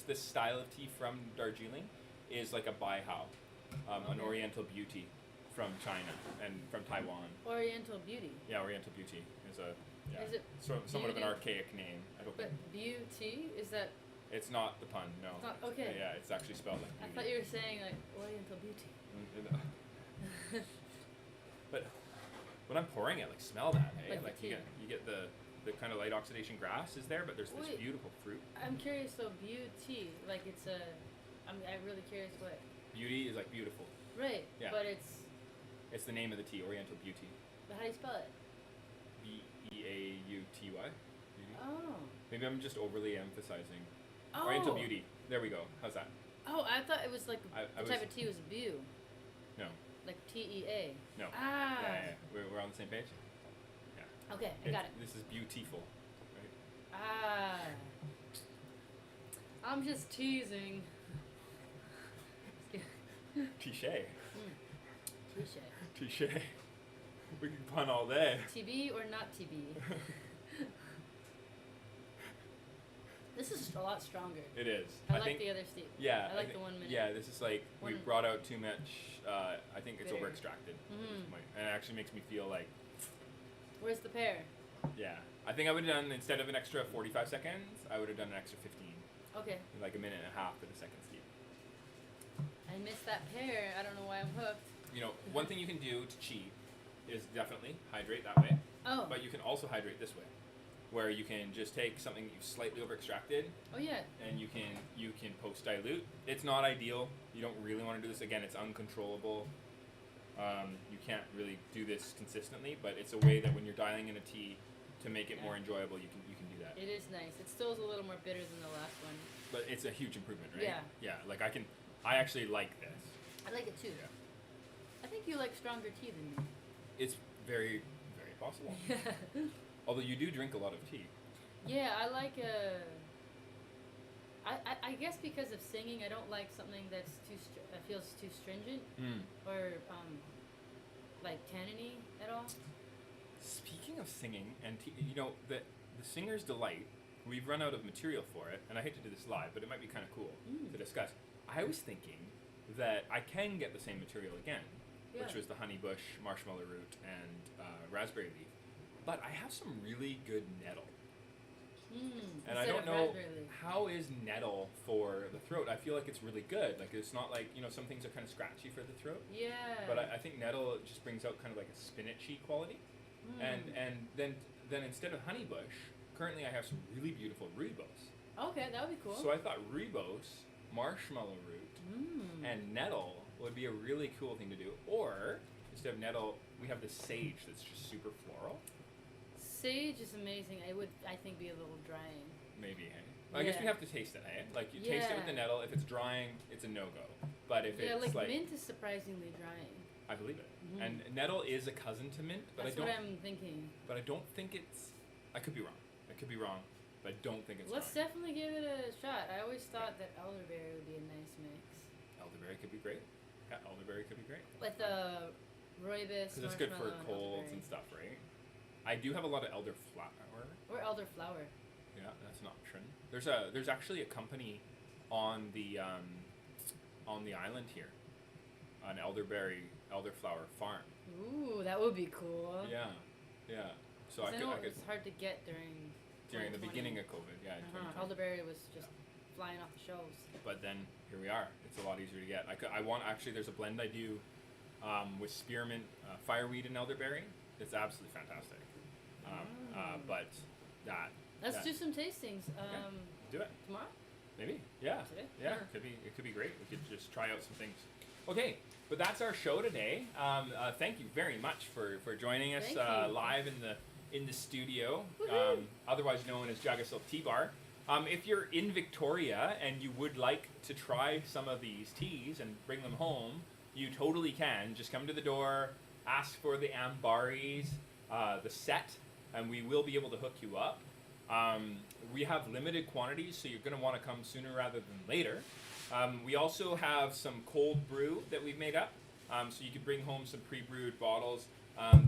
this style of tea from Darjeeling, is like a Baihao, an Oriental beauty from China and from Taiwan. Oriental beauty. Yeah, Oriental beauty is Is it somewhat of an archaic name. I don't think. But beauty, is that? It's not the pun. No. It's not, okay. Yeah, it's actually spelled like beauty. I thought you were saying like Oriental beauty. But when I'm pouring it, like smell that, hey? Like you get the kind of light oxidation grass is there, but there's this beautiful fruit. I'm curious though, beauty, like it's I'm really curious what. Beauty is like beautiful. Right. Yeah. But it's the name of the tea, Oriental Beauty. But how do you spell it? Beauty. Beauty. Oh. Maybe I'm just overly emphasizing. Oh. Oriental Beauty. There we go. How's that? Oh, I thought it was like the type of tea was beau. No. Like TEA. No. Ah. Yeah. We're on the same page. Yeah. Okay, I got it. This is beautiful, right? Ah. I'm just teasing. Touché. Touche. Touché. We can pun all day. TB or not TB? This is a lot stronger. It is. I like the other steep. Yeah. I like the 1 minute. Yeah, this is like we brought out too much. I think it's Bitter. over extracted. And it actually makes me feel like. Where's the pear? Yeah. I think I would have done, instead of an extra 45 seconds, I would have done an extra 15. Okay. Like a minute and a half for the second steep. I missed that pear. I don't know why I'm hooked. You know, one thing you can do to cheat is definitely hydrate that way. Oh. But you can also hydrate this way, where you can just take something you've slightly over extracted. Oh yeah. And you can post dilute. It's not ideal. You don't really want to do this. Again, it's uncontrollable. You can't really do this consistently, but it's a way that when you're dialing in a tea to make it more enjoyable, you can do that. It is nice. It still is a little more bitter than the last one. But it's a huge improvement, right? Yeah. Yeah, like I actually like this. I like it too. Yeah. I think you like stronger tea than me. It's very, very possible. Although you do drink a lot of tea. Yeah, I like I guess because of singing, I don't like something that's feels too stringent or like tanniny at all. Speaking of singing and the Singer's Delight, we've run out of material for it, and I hate to do this live, but it might be kind of cool to discuss. I was thinking that I can get the same material again, which was the honey bush, marshmallow root, and raspberry leaf, but I have some really good nettle. And I don't know how is nettle for the throat. I feel like it's really good. Like it's not like some things are kind of scratchy for the throat. Yeah. But I think nettle just brings out kind of like a spinachy quality. And then instead of honey bush, currently I have some really beautiful rooibos. Okay, that would be cool. So I thought rooibos, marshmallow root, and nettle would be a really cool thing to do. Or instead of nettle, we have this sage that's just super floral. Sage is amazing. I think, be a little drying. Maybe, hey? Well, I guess we have to taste it, eh? Like, you taste it with the nettle. If it's drying, it's a no-go. But if it's like mint is surprisingly drying. I believe it. And nettle is a cousin to mint, but That's what I'm thinking. But I don't think it's... I could be wrong. But I don't think it's Let's definitely give it a shot. I always thought that elderberry would be a nice mix. Elderberry could be great. Yeah, elderberry could be great. With the rooibos, because it's good for colds and stuff, right? I do have a lot of elderflower. Or elderflower. Yeah, that's an option. There's actually a company on the island here, an elderflower farm. Ooh, that would be cool. Yeah. So I could. It's hard to get during the beginning of COVID. Yeah. Elderberry was just flying off the shelves. But then here we are. It's a lot easier to get. I want actually. There's a blend I do with spearmint, fireweed, and elderberry. It's absolutely fantastic. But let's do some tastings. Do it tomorrow. Maybe. Yeah. Yeah. It could be great. We could just try out some things. Okay, but that's our show today. Thank you very much for joining us live in the studio, otherwise known as JagaSilk Tea Bar. If you're in Victoria and you would like to try some of these teas and bring them home, you totally can. Just come to the door, ask for the Ambaris, the set, and we will be able to hook you up. We have limited quantities, so you're going to want to come sooner rather than later. We also have some cold brew that we've made up, so you can bring home some pre-brewed bottles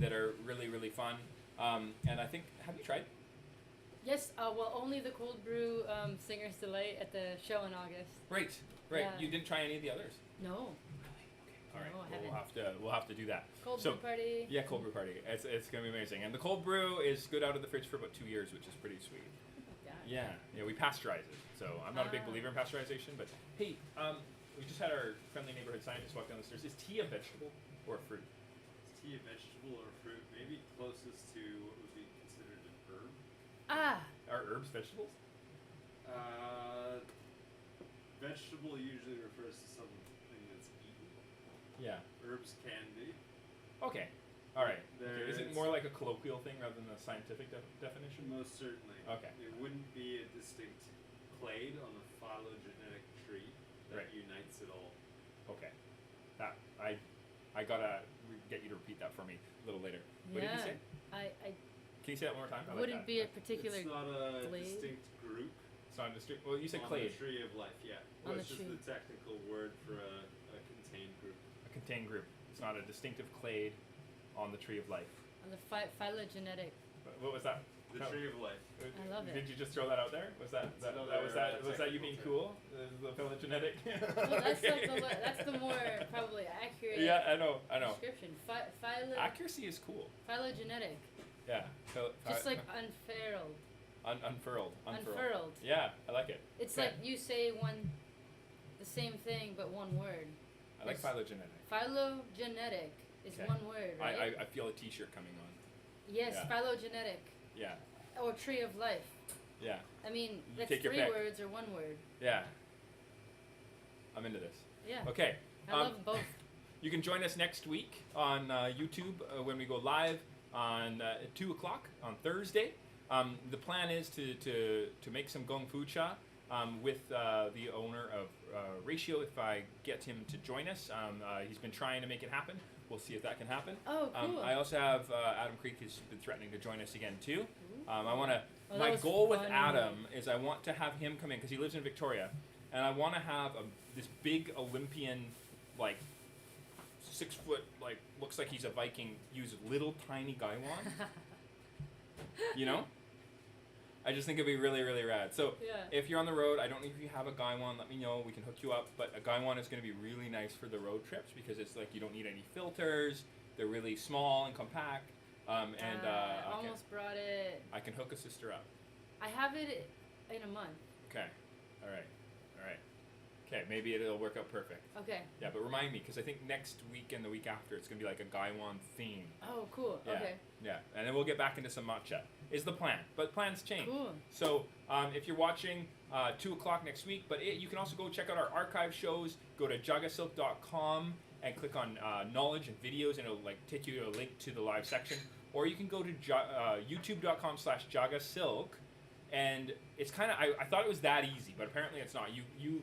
that are really, really fun. And I think, have you tried? Yes, well, only the cold brew Singer's Delight at the show in August. Right. Yeah. You didn't try any of the others? No. All right, we'll have to do that. Cold brew party. Yeah, cold brew party. It's gonna be amazing, and the cold brew is good out of the fridge for about 2 years, which is pretty sweet. Yeah, we pasteurize it. So I'm not a big believer in pasteurization, but hey, we just had our friendly neighborhood scientist walk down the stairs. Is tea a vegetable or a fruit? Is tea a vegetable or a fruit? Maybe closest to what would be considered an herb. Are herbs vegetables? Vegetable usually refers to something that's eaten. Yeah. Herbs can be. Okay. All right. Okay. Is it more like a colloquial thing rather than a scientific definition? Most certainly. Okay. It wouldn't be a distinct clade on the phylogenetic tree that unites it all. Okay. That I gotta get you to repeat that for me a little later. What did you say? Can you say that one more time? Wouldn't be a particular. It's not a clade? distinct group. It's not a distinct. Well, you said on clade. The tree of life, yeah. On It's the just tree. the technical word for a contained group. A contained group. It's not a distinctive clade on the tree of life. On the phylogenetic. What was that? The tree of life. I love it. Did you just throw that out there? Was that you being cool? The phylogenetic? Well, that's that's the more probably accurate. Yeah, I know. Description. Accuracy is cool. Phylogenetic. Yeah. Just like unfurled. Unfurled. Yeah, I like it. It's like you say the same thing but one word. I like phylogenetic. Phylogenetic is one word, right? I feel a T-shirt coming on. Yes, phylogenetic. Yeah. Or tree of life. Yeah. I mean, that's take your 3 pick. words or 1 word. Yeah. I'm into this. Yeah. Okay. I love both. You can join us next week on YouTube when we go live on at 2 o'clock on Thursday. The plan is to make some gong fu cha with the owner of Ratio if I get him to join us. He's been trying to make it happen. We'll see if that can happen. Oh, cool. I also have Adam Creek who's been threatening to join us again too. I want to. Oh, My that was goal with funny. Adam is I want to have him come in because he lives in Victoria, and I want to have this big Olympian, like 6 foot, like looks like he's a Viking, use little tiny gaiwan. You know? I just think it'd be really, really rad. So Yeah. if you're on the road, I don't know if you have a gaiwan, let me know. We can hook you up. But a gaiwan is going to be really nice for the road trips because it's like you don't need any filters. They're really small and compact. I almost brought it. I can hook a sister up. I have it in a month. Okay. All right. Okay, maybe it'll work out perfect. Okay. Yeah, but remind me because I think next week and the week after it's going to be like a gaiwan theme. Oh, cool. Yeah. Okay. Yeah, and then we'll get back into some matcha. Is the plan, but plans change. Cool. So if you're watching 2 o'clock next week, but you can also go check out our archive shows. Go to jagasilk.com and click on knowledge and videos, and it'll like take you to a link to the live section. Or you can go to youtube.com/JagaSilk, and it's kind of I thought it was that easy, but apparently it's not. You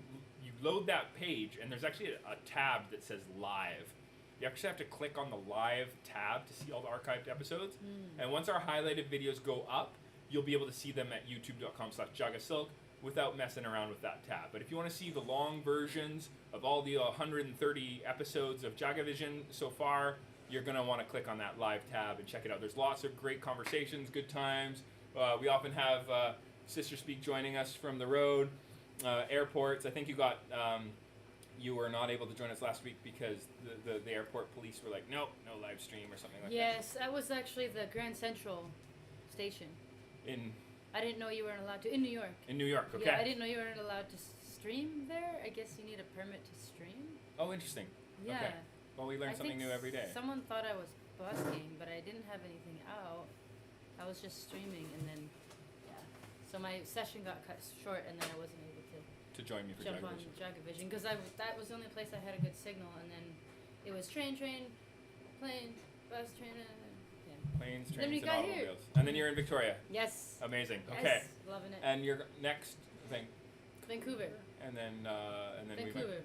load that page, and there's actually a tab that says live. You actually have to click on the live tab to see all the archived episodes. And once our highlighted videos go up, you'll be able to see them at youtube.com/JagaSilk without messing around with that tab. But if you want to see the long versions of all the 130 episodes of JagaVision so far, you're going to want to click on that live tab and check it out. There's lots of great conversations, good times. We often have Sister Speak joining us from the road. Airports. I think you were not able to join us last week because the airport police were like, nope, no live stream or something like that. Yes, that was actually the Grand Central station. I didn't know you weren't allowed to. In New York. In New York, okay. Yeah, I didn't know you weren't allowed to stream there. I guess you need a permit to stream. Oh, interesting. Yeah. Okay. Well, we learn something new every day. Someone thought I was busking, but I didn't have anything out. I was just streaming, and then, yeah. So my session got cut short, and then I wasn't able to join me for jump on JagaVision. JagaVision because that was the only place I had a good signal, and then it was train, plane, bus, train, yeah. Planes, Then we trains, and got here. automobiles. And then you're in Victoria. Yes. Amazing. Yes, Okay. loving it. And your next thing. Vancouver. And then Vancouver.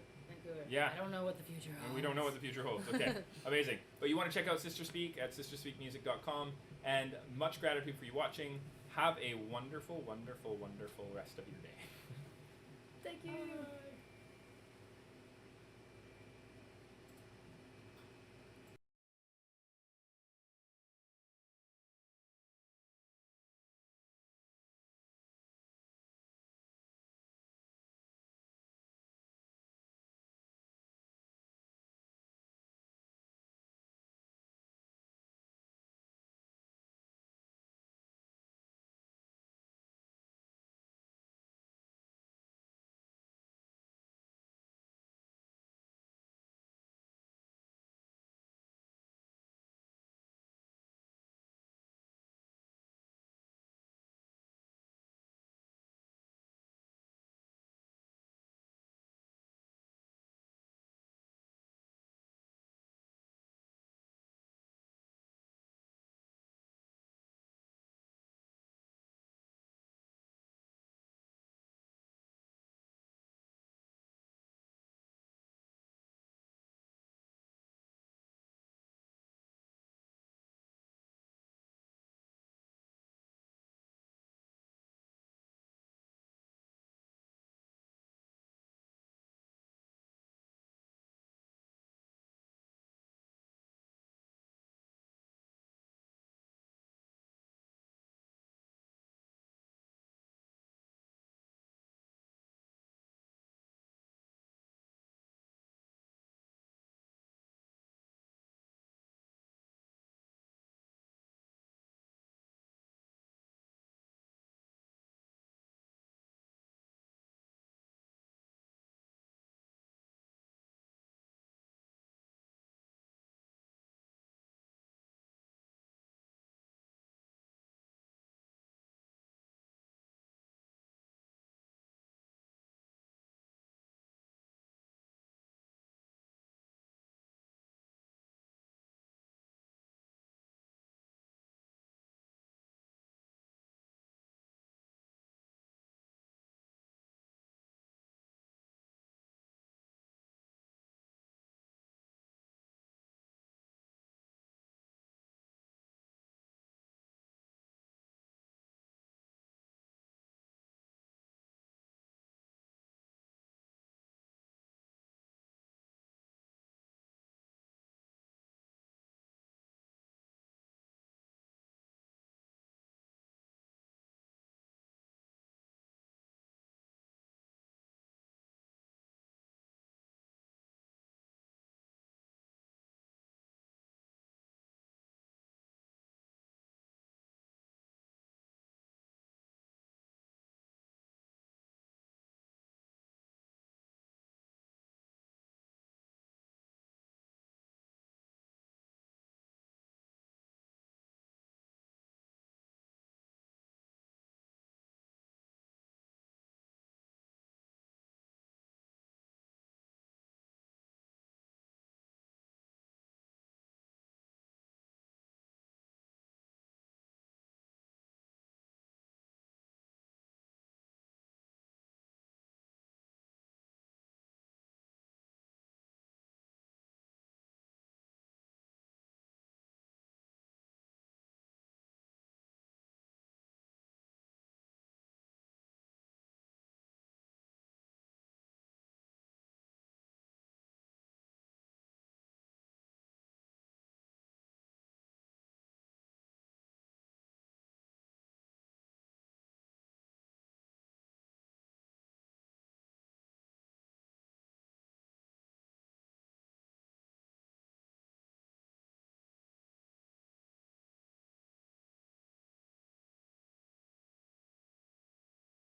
Yeah. I don't know what the future holds. And we don't know what the future holds. Okay. Amazing. But you want to check out Sister Speak at sisterspeakmusic.com. And much gratitude for you watching. Have a wonderful, wonderful, wonderful rest of your day. Thank you.